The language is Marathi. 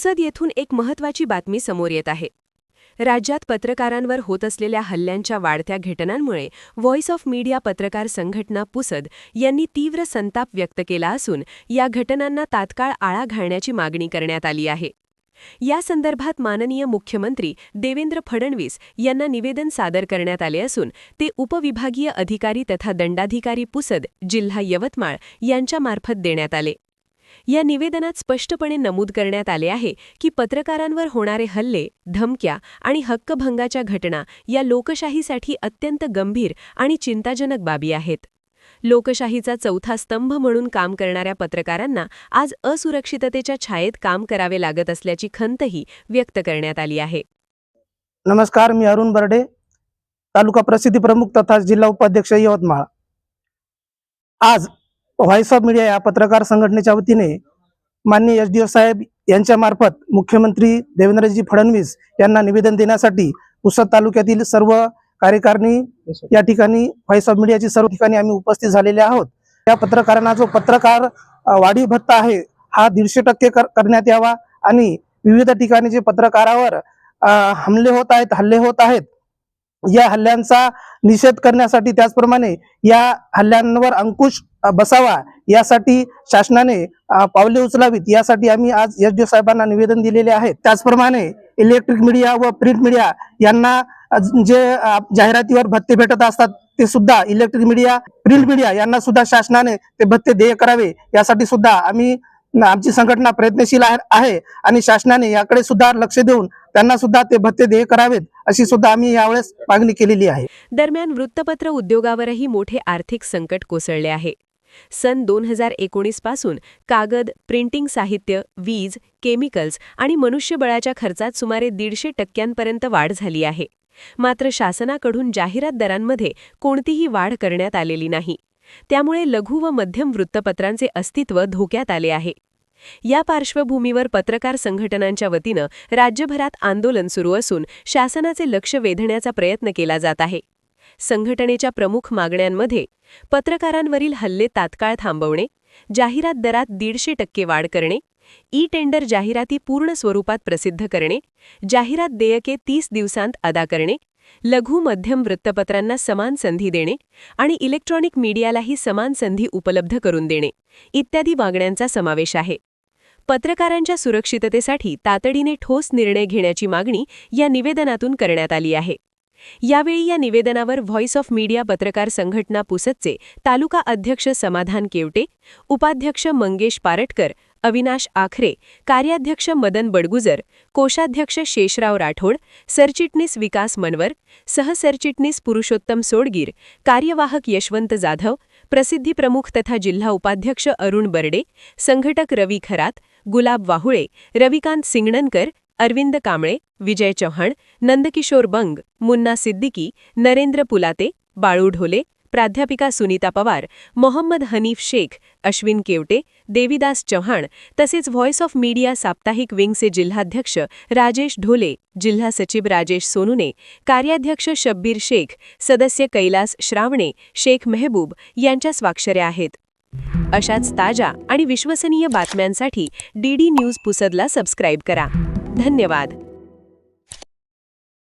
पुसद येथून एक महत्त्वाची बातमी समोर येत आहे। राज्यात पत्रकारांवर होत असलेल्या हल्ल्यांच्या वाढत्या घटनांमुळे व्हॉइस ऑफ मीडिया पत्रकार संघटना पुसद यांनी तीव्र संताप व्यक्त केला असून या घटनांना तात्काळ आळा घालण्याची मागणी करण्यात आली आहे। या संदर्भात माननीय मुख्यमंत्री देवेंद्र फडणवीस यांना निवेदन सादर करण्यात आले असून ते उपविभागीय अधिकारी तथा दंडाधिकारी पुसद जिल्हा यवतमाळ यांच्यामार्फत देण्यात आले। या निवेदनात स्पष्टपणे नमूद करण्यात आले आहे की पत्रकारांवर होणारे हल्ले, धमक्या आणि हक्कभंगाच्या घटना या लोकशाहीसाठी अत्यंत गंभीर आणि चिंताजनक बाबी आहेत। लोकशाहीचा चौथा स्तंभ म्हणून काम करणाऱ्या पत्रकारांना आज असुरक्षिततेच्या छायेत काम करावे लागत असल्याची खंतही व्यक्त करण्यात आली आहे। नमस्कार, मी अरुण बर्डे, तालुका प्रसिद्धी प्रमुख तथा जिल्हा उपाध्यक्ष यवतमाळ। आज व्हॉइस ऑफ मीडिया या पत्रकार संघटनेच्या वतीने माननीय एसडीओ साहेब यांच्या मार्फत मुख्यमंत्री देवेंद्रजी फडणवीस यांना निवेदन देण्यासाठी पुसद तालुक्यातील सर्व कार्यकारिणी या ठिकाणी व्हॉइस ऑफ मीडियाची सर्व ठिकाणी आम्ही उपस्थित झालेले आहोत। या पत्रकारांना जो पत्रकार वाढीव भत्ता आहे हा 150% करण्यात यावा आणि विविध ठिकाणी जे पत्रकारावर हल्ले होत आहेत या हल्ल्यांचा निषेध करण्यासाठी, त्याचप्रमाणे या हल्ल्यांवर अंकुश बसावा यासाठी शासनाने पावले उचलावीत यासाठी आम्ही आज एसडीओ साहेबांना निवेदन दिलेले आहे। त्याचप्रमाणे इलेक्ट्रिक मीडिया व प्रिंट मीडिया यांना जे जाहिरातीवर भत्ते भेटत असतात ते सुद्धा इलेक्ट्रिक मीडिया, प्रिंट मीडिया यांना सुद्धा शासनाने ते भत्ते देय करावे यासाठी सुद्धा आमची संघटना प्रयत्नशील आहे आणि शासनाने याकडे सुद्धा लक्ष देऊन त्यांना सुद्धा ते भत्ते देय करावेत अशी सुद्धा आम्ही यावेळेस मागणी केलेली आहे। दरम्यान वृत्तपत्र उद्योगावरही मोठे आर्थिक संकट कोसळले आहे। सन 2019 पासून कागद, प्रिंटिंग साहित्य, वीज, केमिकल्स आणि मनुष्यबळाच्या खर्चात सुमारे 150% वाढ झाली आहे। मात्र शासनाकडून जाहिरात दरांमध्ये कोणतीही वाढ करण्यात आलेली नाही। त्यामुळे लघु व मध्यम वृत्तपत्रांचे अस्तित्व धोक्यात आले आहे। या पार्श्वभूमीवर पत्रकार संघटनांच्या वतीनं राज्यभरात आंदोलन सुरू असून शासनाचे लक्ष वेधण्याचा प्रयत्न केला जात आहे। संघटनेच्या प्रमुख मागण्यांमध्ये पत्रकारांवरील हल्ले तात्काळ थांबवणे, जाहिरात दरात 150% वाढ करणे, ई-टेंडर जाहिराती पूर्ण स्वरूपात प्रसिद्ध करणे, जाहिरात देयके 30 दिवसांत अदा करणे, लघु मध्यम वृत्तपत्रांना समान संधी देणे आणि इलेक्ट्रॉनिक मीडियालाही समान संधी उपलब्ध करून देणे इत्यादी मागण्यांचा समावेश आहे। पत्रकारांच्या सुरक्षिततेसाठी तातडीने ठोस निर्णय घेण्याची मागणी या निवेदनातून करण्यात आली आहे। यावेळी या निवेदनावर व्हॉइस ऑफ मीडिया पत्रकार संघटना पुसदचे तालुका अध्यक्ष समाधान केवटे, उपाध्यक्ष मंगेश पारटकर, अविनाश आखरे, कार्याध्यक्ष मदन बडगुजर, कोषाध्यक्ष शेषराव राठोड, सरचिटणीस विकास मनवर, सहसरचिटणीस पुरुषोत्तम सोडगीर, कार्यवाहक यशवंत जाधव, प्रसिद्धी प्रमुख तथा जिल्हा उपाध्यक्ष अरुण बर्डे, संघटक रवी खरात, गुलाब वाहुळे, रविकांत सिंगणनकर, अरविंद कांबळे, विजय चव्हाण, नंदकिशोर बंग, मुन्ना सिद्दीकी, नरेंद्र पुलाते, बाळू ढोले, प्राध्यापिका सुनीता पवार, मोहम्मद हनीफ शेख, अश्विन केवटे, देवीदास चव्हाण तसेच व्हॉइस ऑफ मीडिया साप्ताहिक विंगचे जिल्हाध्यक्ष राजेश ढोले, जिल्हा सचिव राजेश सोनुने, कार्याध्यक्ष शब्बीर शेख, सदस्य कैलास श्रावणे, शेख मेहबूब यांच्या स्वाक्षऱ्या आहेत। अशाच ताज्या आणि विश्वसनीय बातम्यांसाठी डीडी न्यूज पुसदला सबस्क्राईब करा। धन्यवाद।